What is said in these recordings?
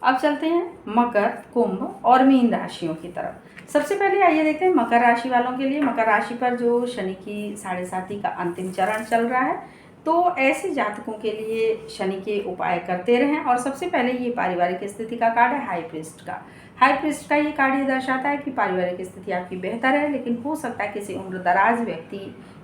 अब चलते हैं मकर, कुंभ और मीन राशियों की तरफ। सबसे पहले आइए देखते हैं मकर राशि वालों के लिए। मकर राशि पर जो शनि की 7.5 का अंतिम चरण चल रहा है, तो ऐसे जातकों के लिए शनि के उपाय करते रहें। और सबसे पहले ये पारिवारिक स्थिति का कार्ड है हाई प्रीस्ट का। हाई प्रीस्ट का ये कार्ड ये दर्शाता है कि पारिवारिक स्थिति आपकी बेहतर है, लेकिन हो सकता है किसी उम्र दराज व्यक्ति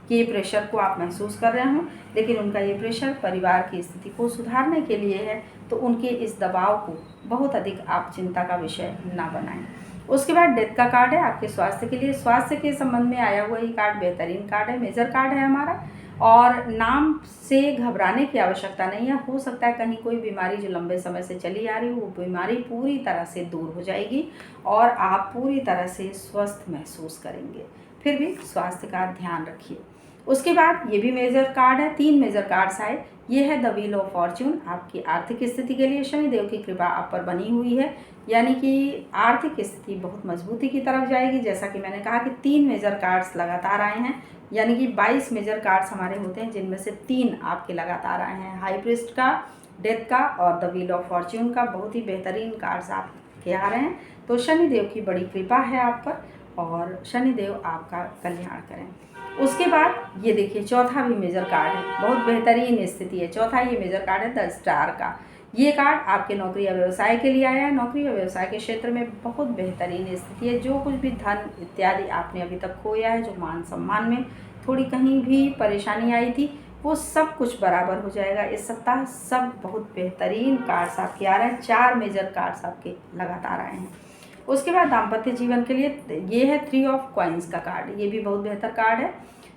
के प्रेशर को आप महसूस कर रहे हों, लेकिन उनका ये प्रेशर परिवार की स्थिति को सुधारने के लिए है, तो उनके इस दबाव को बहुत अधिक आप चिंता का विषय ना बनाएं। उसके बाद डेथ का कार्ड है आपके स्वास्थ्य के लिए। स्वास्थ्य के संबंध में आया हुआ ये कार्ड बेहतरीन कार्ड है, मेजर कार्ड है हमारा, और नाम से घबराने की आवश्यकता नहीं है। हो सकता है कहीं कोई बीमारी जो लंबे समय से चली आ रही हो, वो बीमारी पूरी तरह से दूर हो जाएगी और आप पूरी तरह से स्वस्थ महसूस करेंगे। फिर भी स्वास्थ्य का ध्यान रखिए। उसके बाद ये भी मेजर कार्ड है, 3 मेजर कार्ड्स आए। ये है द व्हील ऑफ फॉर्च्यून। आपकी आर्थिक स्थिति के लिए शनिदेव की कृपा आप पर बनी हुई है, यानी कि आर्थिक स्थिति बहुत मजबूती की तरफ जाएगी। जैसा कि मैंने कहा कि 3 मेजर कार्ड्स लगातार आए हैं, यानी कि 22 मेजर कार्ड्स हमारे होते हैं, जिनमें से 3 आपके लगातार आए हैं, हाई प्रीस्ट का, डेथ का और द व्हील ऑफ फॉर्च्यून का। बहुत ही बेहतरीन कार्ड्स आपके आ रहे हैं। तो शनिदेव की बड़ी कृपा है आप पर और शनिदेव आपका कल्याण करें। उसके बाद ये देखिए चौथा भी मेजर कार्ड है, बहुत बेहतरीन स्थिति है। चौथा ये मेजर कार्ड है द स्टार का। ये कार्ड आपके नौकरी या व्यवसाय के लिए आया है। नौकरी या व्यवसाय के क्षेत्र में बहुत बेहतरीन स्थिति है। जो कुछ भी धन इत्यादि आपने अभी तक खोया है, जो मान सम्मान में थोड़ी कहीं भी परेशानी आई थी, वो सब कुछ बराबर हो जाएगा इस सप्ताह। सब बहुत बेहतरीन कार्ड्स आपके आ रहे हैं। 4 मेजर कार्ड्स आपके लगातार आए हैं। उसके बाद दाम्पत्य जीवन के लिए ये है 3 ऑफ कॉइन्स का कार्ड। ये भी बहुत बेहतर कार्ड है।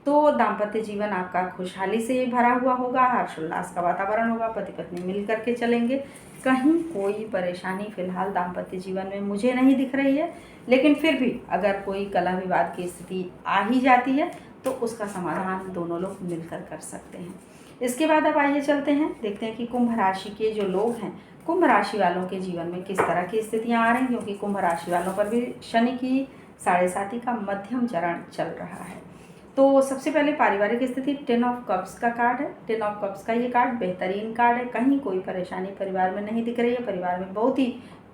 तो दाम्पत्य जीवन आपका खुशहाली से भरा हुआ होगा, हर्षोल्लास का वातावरण होगा, पति पत्नी मिल करके चलेंगे। कहीं कोई परेशानी फिलहाल दाम्पत्य जीवन में मुझे नहीं दिख रही है, लेकिन फिर भी अगर कोई कलह विवाद की स्थिति आ ही जाती है तो उसका समाधान दोनों लोग मिलकर कर सकते हैं। इसके बाद अब आइए चलते हैं, देखते हैं कि कुंभ राशि के जो लोग हैं, कुंभ राशि वालों के जीवन में किस तरह की स्थितियां आ रही हैं, क्योंकि कुंभ राशि वालों पर भी शनि की 7.5 का मध्यम चरण चल रहा है। तो सबसे पहले पारिवारिक स्थिति 10 ऑफ कप्स का कार्ड है। 10 ऑफ कप्स का ये कार्ड बेहतरीन कार्ड है। कहीं कोई परेशानी परिवार में नहीं दिख रही है। परिवार में बहुत ही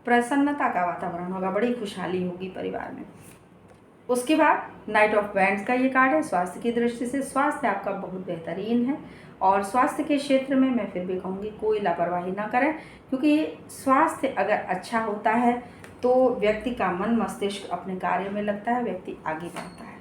प्रसन्नता का वातावरण होगा, बड़ी खुशहाली होगी परिवार में। उसके बाद नाइट ऑफ बैंड्स का ये कार्ड है। स्वास्थ्य की दृष्टि से स्वास्थ्य आपका बहुत बेहतरीन है और स्वास्थ्य के क्षेत्र में मैं फिर भी कहूँगी कोई लापरवाही ना करें, क्योंकि स्वास्थ्य अगर अच्छा होता है तो व्यक्ति का मन मस्तिष्क अपने कार्य में लगता है, व्यक्ति आगे बढ़ता है।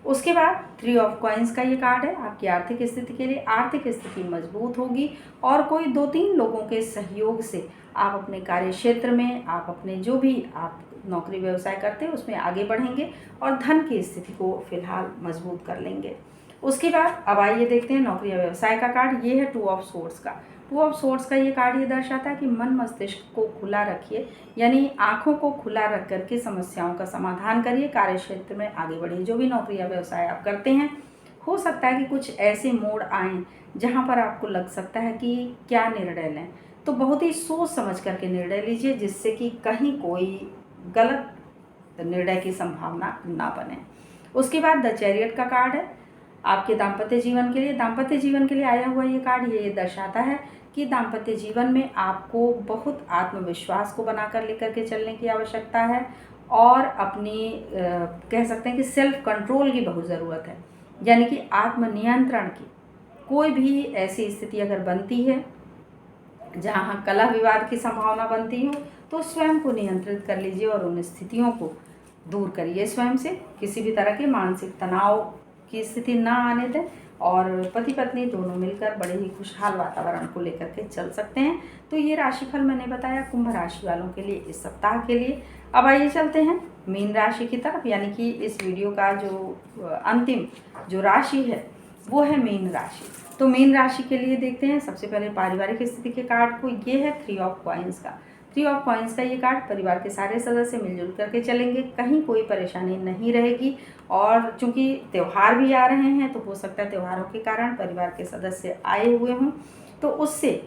उसके बाद 3 ऑफ कॉइन्स का ये कार्ड है। आपकी आर्थिक स्थिति के लिए आर्थिक स्थिति मजबूत होगी और कोई 2-3 लोगों के सहयोग से आप अपने कार्य क्षेत्र में, आप अपने जो भी आप नौकरी व्यवसाय करते हैं उसमें आगे बढ़ेंगे और धन की स्थिति को फिलहाल मजबूत कर लेंगे। उसके बाद अब आइए देखते हैं नौकरी या व्यवसाय का कार्ड। ये है 2 ऑफ सोर्ड्स का। 2 ऑफ सोर्ड्स का ये कार्ड ये दर्शाता है कि मन मस्तिष्क को खुला रखिए, यानी आंखों को खुला रख करके समस्याओं का समाधान करिए, कार्य क्षेत्र में आगे बढ़िए। जो भी नौकरी या व्यवसाय आप करते हैं, हो सकता है कि कुछ ऐसे मोड़ आएँ जहाँ पर आपको लग सकता है कि क्या निर्णय लें, तो बहुत ही सोच समझ करके निर्णय लीजिए, जिससे कि कहीं कोई गलत निर्णय की संभावना ना बने। उसके बाद द चैरियट का कार्ड है आपके दाम्पत्य जीवन के लिए। दाम्पत्य जीवन के लिए आया हुआ ये कार्ड ये दर्शाता है कि दाम्पत्य जीवन में आपको बहुत आत्मविश्वास को बनाकर लेकर के चलने की आवश्यकता है और अपनी कह सकते हैं कि सेल्फ कंट्रोल की बहुत ज़रूरत है, यानी कि आत्मनियंत्रण की। कोई भी ऐसी स्थिति अगर बनती है जहाँ कलह विवाद की संभावना बनती हो, तो स्वयं को नियंत्रित कर लीजिए और उन स्थितियों को दूर करिए स्वयं से। किसी भी तरह के मानसिक तनाव की स्थिति ना आने दें और पति पत्नी दोनों मिलकर बड़े ही खुशहाल वातावरण को लेकर के चल सकते हैं। तो ये राशिफल मैंने बताया कुंभ राशि वालों के लिए इस सप्ताह के लिए। अब आइए चलते हैं मीन राशि की तरफ, यानी कि इस वीडियो का जो अंतिम जो राशि है वो है मीन राशि। तो मीन राशि के लिए देखते हैं सबसे पहले पारिवारिक स्थिति के कार्ड को। ये है 3 ऑफ कॉइन्स का। 3 ऑफ कॉइन्स का ये कार्ड परिवार के सारे सदस्य मिलजुल करके चलेंगे, कहीं कोई परेशानी नहीं रहेगी। और चूंकि त्यौहार भी आ रहे हैं, तो हो सकता है त्योहारों के कारण परिवार के सदस्य आए हुए हों, तो उससे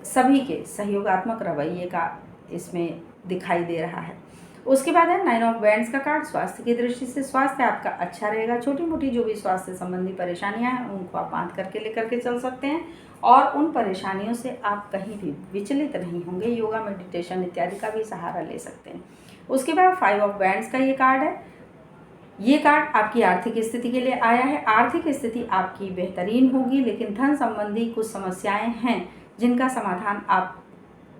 सभी के सहयोगात्मक रवैये का इसमें दिखाई दे रहा है। उसके बाद है 9 ऑफ बैंड्स का कार्ड। स्वास्थ्य की दृष्टि से स्वास्थ्य आपका अच्छा रहेगा। छोटी मोटी जो भी स्वास्थ्य संबंधी परेशानियां हैं उनको आप बांध करके लेकर के चल सकते हैं और उन परेशानियों से आप कहीं भी विचलित नहीं होंगे। योगा, मेडिटेशन इत्यादि का भी सहारा ले सकते हैं। उसके बाद 5 ऑफ वैंड्स का ये कार्ड है। ये कार्ड आपकी आर्थिक स्थिति के लिए आया है। आर्थिक स्थिति आपकी बेहतरीन होगी, लेकिन धन संबंधी कुछ समस्याएं हैं जिनका समाधान आप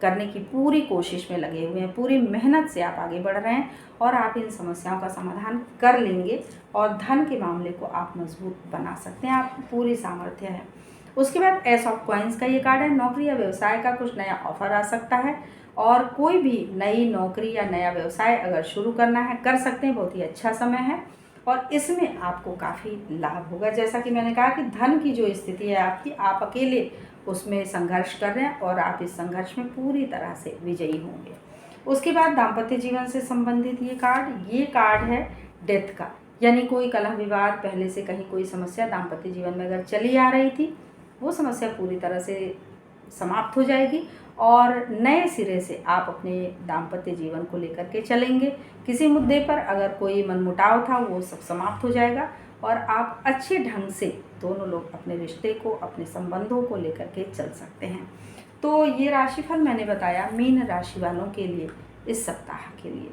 करने की पूरी कोशिश में लगे हुए हैं। पूरी मेहनत से आप आगे बढ़ रहे हैं और आप इन समस्याओं का समाधान कर लेंगे और धन के मामले को आप मजबूत बना सकते हैं। आपको पूरी सामर्थ्य है। उसके बाद एस ऑफ कॉइन्स का ये कार्ड है। नौकरी या व्यवसाय का कुछ नया ऑफर आ सकता है और कोई भी नई नौकरी या नया व्यवसाय अगर शुरू करना है कर सकते हैं। बहुत ही अच्छा समय है और इसमें आपको काफ़ी लाभ होगा। जैसा कि मैंने कहा कि धन की जो स्थिति है आपकी, आप अकेले उसमें संघर्ष कर रहे हैं और आप इस संघर्ष में पूरी तरह से विजयी होंगे। उसके बाद दाम्पत्य जीवन से संबंधित ये कार्ड है डेथ का, यानी कोई कलह विवाद, पहले से कहीं कोई समस्या दाम्पत्य जीवन में अगर चली आ रही थी, वो समस्या पूरी तरह से समाप्त हो जाएगी और नए सिरे से आप अपने दाम्पत्य जीवन को लेकर के चलेंगे। किसी मुद्दे पर अगर कोई मनमुटाव था वो सब समाप्त हो जाएगा और आप अच्छे ढंग से दोनों लोग अपने रिश्ते को, अपने संबंधों को लेकर के चल सकते हैं। तो ये राशिफल मैंने बताया मीन राशि वालों के लिए इस सप्ताह के लिए।